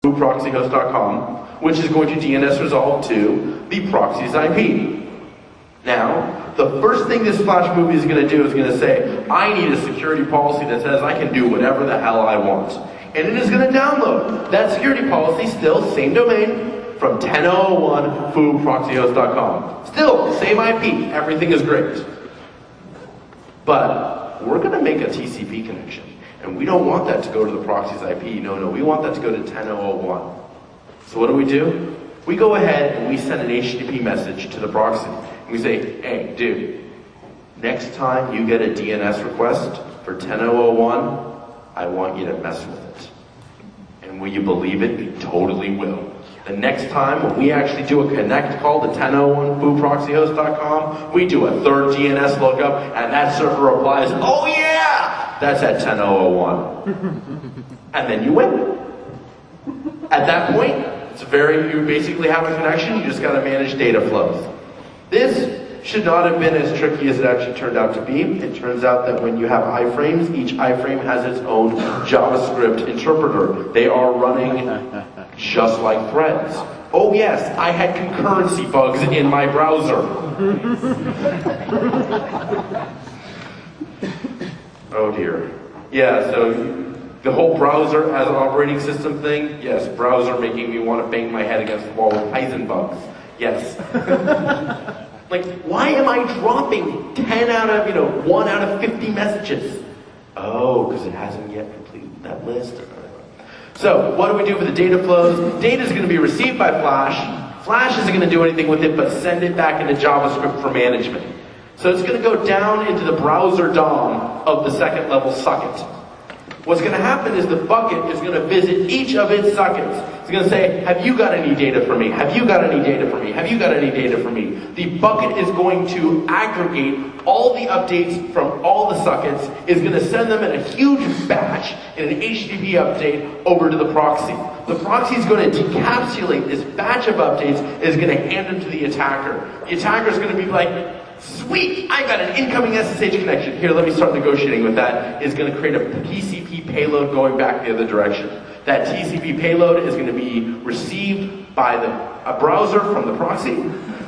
proxyhost.com, which is going to DNS resolve to the proxy's IP. Now, the first thing this Flash movie is going to do is going to say, I need a security policy that says I can do whatever the hell I want. And it is going to download that security policy, still same domain, from 10.0.1 foo.proxyhost.com. Still, same IP, everything is great. But we're going to make a TCP connection. And we don't want that to go to the proxy's IP. No, we want that to go to 10.0.1. So what do? We go ahead and we send an HTTP message to the proxy. And we say, hey, dude, next time you get a DNS request for 10.0.1, I want you to mess with it. And will you believe it? You totally will. The next time when we actually do a connect call to 10.0.1 foo.proxyhost.com, we do a third DNS lookup, and that server replies, oh yeah! That's at 10.0.1. And then you win. At that point, you basically have a connection, you just gotta manage data flows. This should not have been as tricky as it actually turned out to be. It turns out that when you have iframes, each iframe has its own JavaScript interpreter. They are running just like threads. Oh yes, I had concurrency bugs in my browser. Oh dear. Yeah, so the whole browser as an operating system thing, yes, browser making me want to bang my head against the wall with Python bugs. Yes. Like, why am I dropping 1 out of 50 messages? Oh, because it hasn't yet completed that list. So, what do we do with the data flows? Data is going to be received by Flash. Flash isn't going to do anything with it but send it back into JavaScript for management. So it's going to go down into the browser DOM of the second level socket. What's going to happen is the bucket is going to visit each of its sockets. It's going to say, have you got any data for me? Have you got any data for me? Have you got any data for me? The bucket is going to aggregate all the updates from all the sockets, is going to send them in a huge batch in an HTTP update over to the proxy. The proxy is going to decapsulate this batch of updates, is going to hand them to the attacker. The attacker is going to be like, sweet, I got an incoming SSH connection. Here, let me start negotiating with that. It's going to create a TCP payload going back the other direction. That TCP payload is going to be received by a browser from the proxy.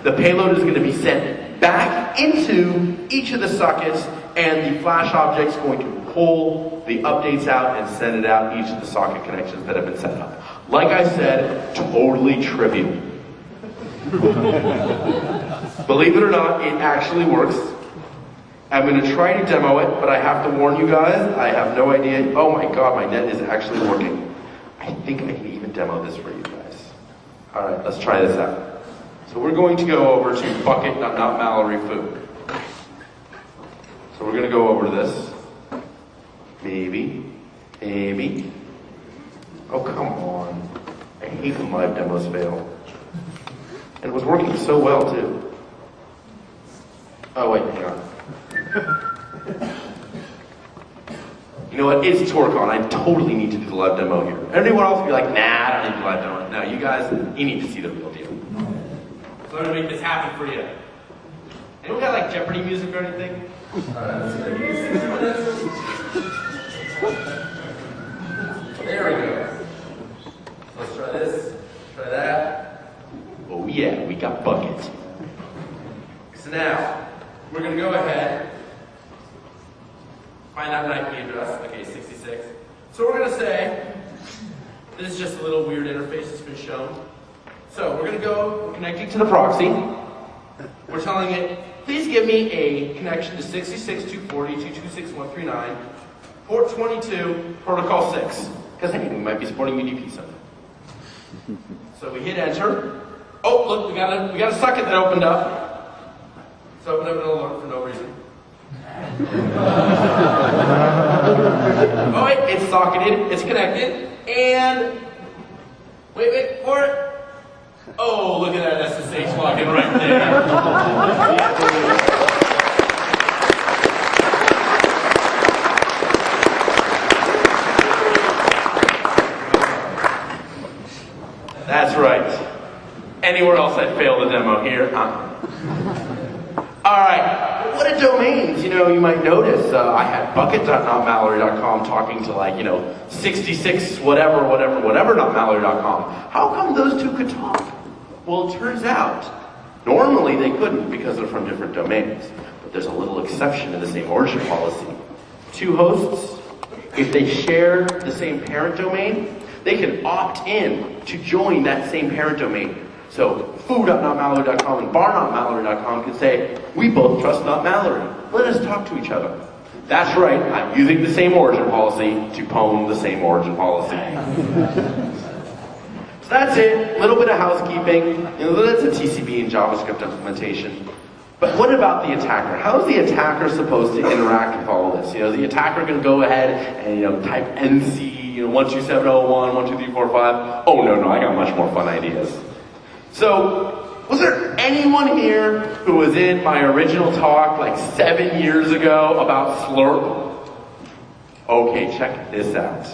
The payload is going to be sent back into each of the sockets, and the Flash object is going to pull the updates out and send it out each of the socket connections that have been set up. Like I said, totally trivial. Believe it or not, it actually works. I'm going to try to demo it, but I have to warn you guys, I have no idea. Oh my god, my net is actually working. I think I can even demo this for you guys. Alright, let's try this out. So we're going to go over to bucket, not Mallory Foo. So we're going to go over to this. Maybe. Oh, come on. I hate when live demos fail. And it was working so well, too. Oh, wait, hang on. You know what? It's Toorcon. I totally need to do the live demo here. Everyone else will be like, nah, I don't need the live demo. No, you guys, you need to see the real deal. So I'm going to make this happen for you. Anyone got like Jeopardy music or anything? There we go. Let's try this. Try that. Oh yeah, we got bucket. So now, we're going to go ahead, find out an IP address. Okay, 66. So we're going to say, this is just a little weird interface that's been shown. So we're going to go, we're connecting to the proxy. We're telling it, please give me a connection to 66.240.226.139, port 22, protocol 6. Because hey, we might be supporting UDP someday. So we hit enter. Oh, look, we got a socket that opened up. It's opened up an alert for no reason. Oh wait, it's socketed, it's connected, and wait for it. Oh, look at that SSH login right there. That's right. Anywhere else I'd fail the demo here? All right, what are domains? You might notice I had bucket.notmallory.com talking to 66 whatever.mallory.com. How come those two could talk? Well, it turns out, normally they couldn't because they're from different domains. But there's a little exception in the same origin policy. Two hosts, if they share the same parent domain, they can opt in to join that same parent domain. So foo.notmallory.com and bar.notmallory.com can say, we both trust Not-Mallory. Let us talk to each other. That's right, I'm using the same origin policy to pwn the same origin policy. So that's it, a little bit of housekeeping. That's a TCP and JavaScript implementation. But what about the attacker? How is the attacker supposed to interact with all of this? The attacker can go ahead and type NC, 127.01, 123.45. Oh no, I got much more fun ideas. So, was there anyone here who was in my original talk 7 years ago about Slurp? Okay, check this out.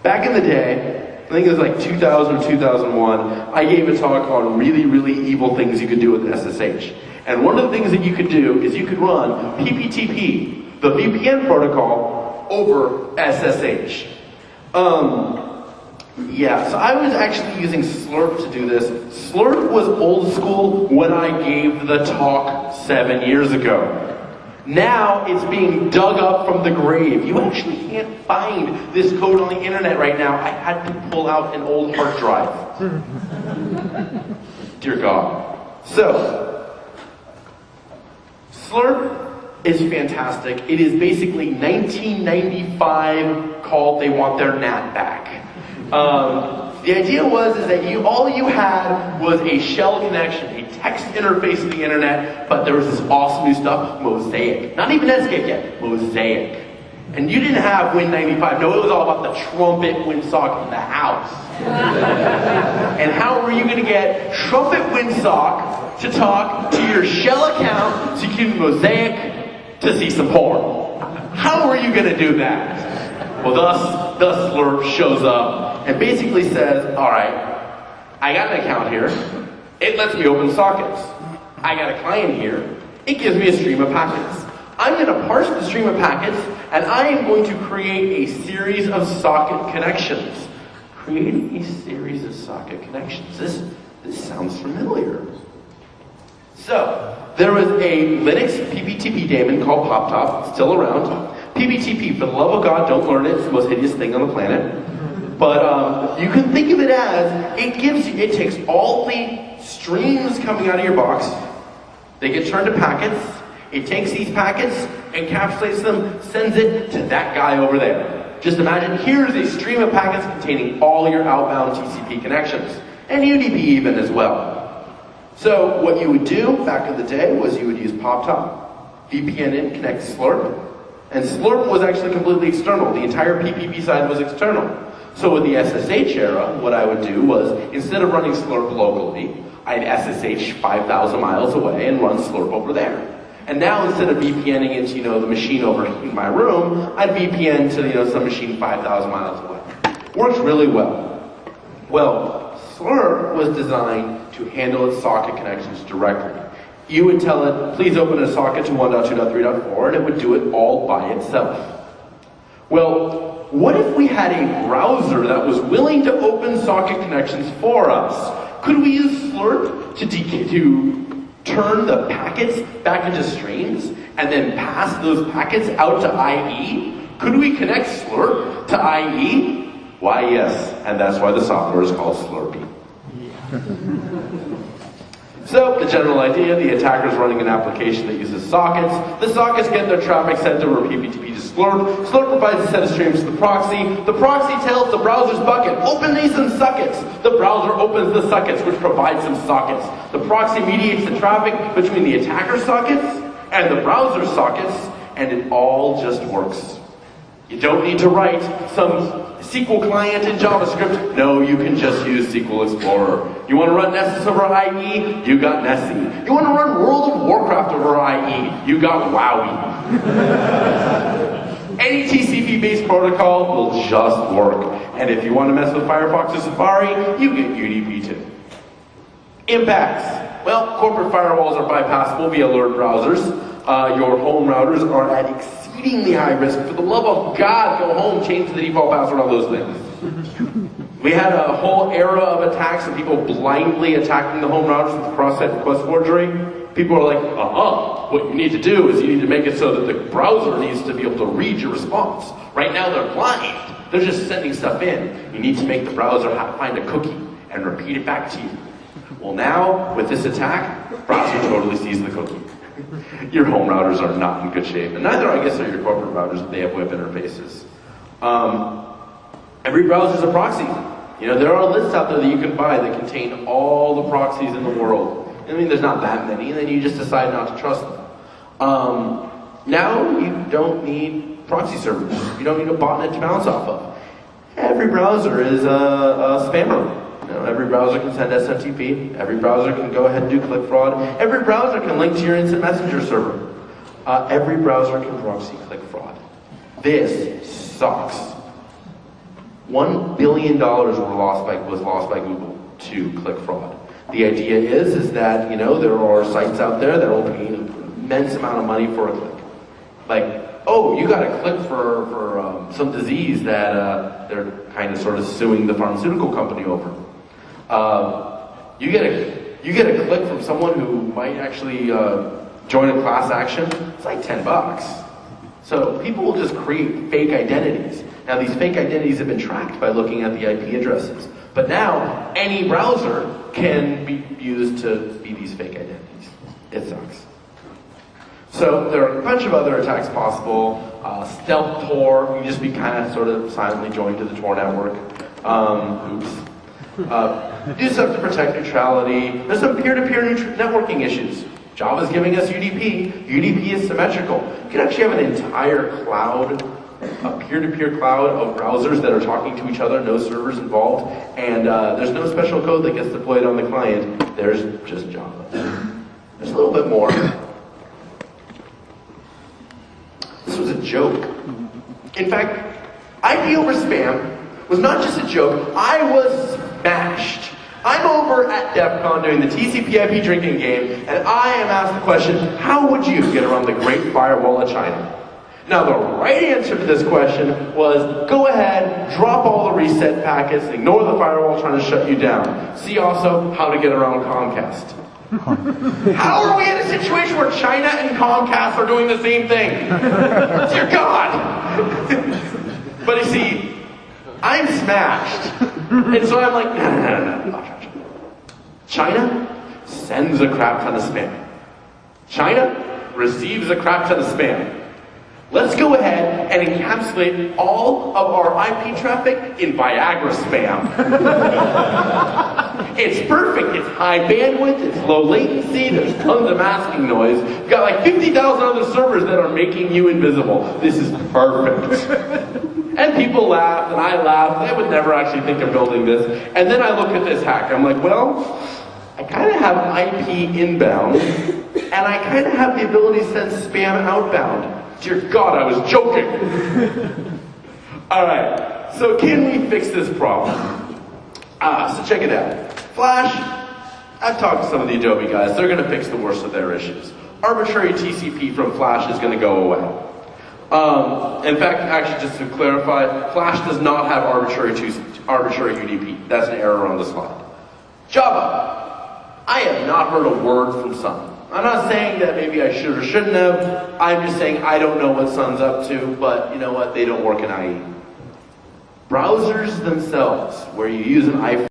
Back in the day, I think it was 2000 or 2001, I gave a talk on really, really evil things you could do with SSH. And one of the things that you could do is you could run PPTP, the VPN protocol, over SSH. Yeah, so I was actually using Slurp to do this. Slurp was old school when I gave the talk 7 years ago. Now it's being dug up from the grave. You actually can't find this code on the internet right now. I had to pull out an old hard drive. Dear God. So, Slurp is fantastic. It is basically 1995 called They Want Their NAT Back. The idea was that all you had was a shell connection, a text interface to the internet, but there was this awesome new stuff, Mosaic. Not even Netscape yet, Mosaic. And you didn't have Win95. No, it was all about the trumpet WinSock in the house. And how were you going to get trumpet WinSock to talk to your shell account so you can Mosaic to see some porn? How were you going to do that? Well, thus Slurp shows up and basically says, all right, I got an account here. It lets me open sockets. I got a client here. It gives me a stream of packets. I'm going to parse the stream of packets, and I am going to create a series of socket connections. Creating a series of socket connections. This sounds familiar. So, there was a Linux PPTP daemon called PopTop, still around. PPTP, for the love of God, don't learn it. It's the most hideous thing on the planet. But you can think of it as, it takes all the streams coming out of your box, they get turned to packets, it takes these packets, encapsulates them, sends it to that guy over there. Just imagine, here's a stream of packets containing all your outbound TCP connections, and UDP even as well. So what you would do back in the day was you would use PopTop, VPN in, connect to Slurp, and Slurp was actually completely external. The entire PPP side was external. So with the SSH era, what I would do was, instead of running Slurp locally, I'd SSH 5,000 miles away and run Slurp over there. And now instead of VPNing into, the machine over in my room, I'd VPN to, some machine 5,000 miles away. Works really well. Well, Slurp was designed to handle its socket connections directly. You would tell it, please open a socket to 1.2.3.4, and it would do it all by itself. Well, what if we had a browser that was willing to open socket connections for us? Could we use Slurp to turn the packets back into streams and then pass those packets out to IE? Could we connect Slurp to IE? Why, yes, and that's why the software is called Slurpy. So, the general idea, the attacker's running an application that uses sockets. The sockets get their traffic sent over PPTP to Slurp. Slurp provides a set of streams to the proxy. The proxy tells the browser's bucket, open these some sockets. The browser opens the sockets, which provide some sockets. The proxy mediates the traffic between the attacker's sockets and the browser's sockets, and it all just works. You don't need to write some SQL client in JavaScript. No, you can just use SQL Explorer. You want to run Nessus over IE? You got Nessie. You want to run World of Warcraft over IE? You got WoWie. Any TCP-based protocol will just work. And if you want to mess with Firefox or Safari, you get UDP too. Impacts. Well, corporate firewalls are bypassable via alert browsers. Your home routers are at exceedingly high risk. For the love of God, go home, change the default password on those things. We had a whole era of attacks of people blindly attacking the home routers with cross-site request forgery. People are like, what you need to do is you need to make it so that the browser needs to be able to read your response. Right now they're blind. They're just sending stuff in. You need to make the browser find a cookie and repeat it back to you. Well, now, with this attack, the browser totally sees the cookie. Your home routers are not in good shape. And neither, I guess, are your corporate routers if they have web interfaces. Every browser is a proxy. You know, there are lists out there that you can buy that contain all the proxies in the world. I mean, there's not that many, and then you just decide not to trust them. Now, you don't need proxy servers. You don't need a botnet to bounce off of. Every browser is a spammer. You know, every browser can send SMTP. Every browser can go ahead and do click fraud. Every browser can link to your instant messenger server. Every browser can proxy click fraud. This sucks. $1 billion was lost by Google to click fraud. The idea is that, you know, there are sites out there that will pay an immense amount of money for a click. Like, oh, you got a click for some disease that they're kind of sort of suing the pharmaceutical company over. You get a click from someone who might actually join a class action. It's like $10. So people will just create fake identities. Now these fake identities have been tracked by looking at the IP addresses. But now any browser can be used to be these fake identities. It sucks. So there are a bunch of other attacks possible. Stealth Tor, you can just be kind of sort of silently joined to the Tor network. Do stuff to protect neutrality. There's some peer-to-peer networking issues. Java's giving us UDP. UDP is symmetrical. You can actually have an entire cloud, a peer-to-peer cloud of browsers that are talking to each other, no servers involved, and there's no special code that gets deployed on the client. There's just Java. There's a little bit more. This was a joke. In fact, IP over spam was not just a joke, I was smashed. I'm over at DEF CON doing the TCP/IP drinking game, and I am asked the question, how would you get around the Great Firewall of China? Now the right answer to this question was, go ahead, drop all the reset packets, ignore the firewall trying to shut you down. See also how to get around Comcast. How are we in a situation where China and Comcast are doing the same thing? Dear God! But you see, I'm smashed. And so I'm like, no. China sends a crap ton of spam. China receives a crap ton of spam. Let's go ahead and encapsulate all of our IP traffic in Viagra spam. It's perfect. It's high bandwidth. It's low latency. There's tons of masking noise. You've got like 50,000 other servers that are making you invisible. This is perfect. And people laughed, and I laughed. They would never actually think of building this. And then I look at this hack. I'm like, well, I kind of have IP inbound, and I kind of have the ability to send spam outbound. Dear God, I was joking. All right, so can we fix this problem? So check it out. Flash, I've talked to some of the Adobe guys. They're going to fix the worst of their issues. Arbitrary TCP from Flash is going to go away. In fact, actually, just to clarify, Flash does not have arbitrary UDP. That's an error on the slide. Java, I have not heard a word from Sun. I'm not saying that maybe I should or shouldn't have. I'm just saying I don't know what Sun's up to, but you know what? They don't work in IE. Browsers themselves, where you use an iPhone,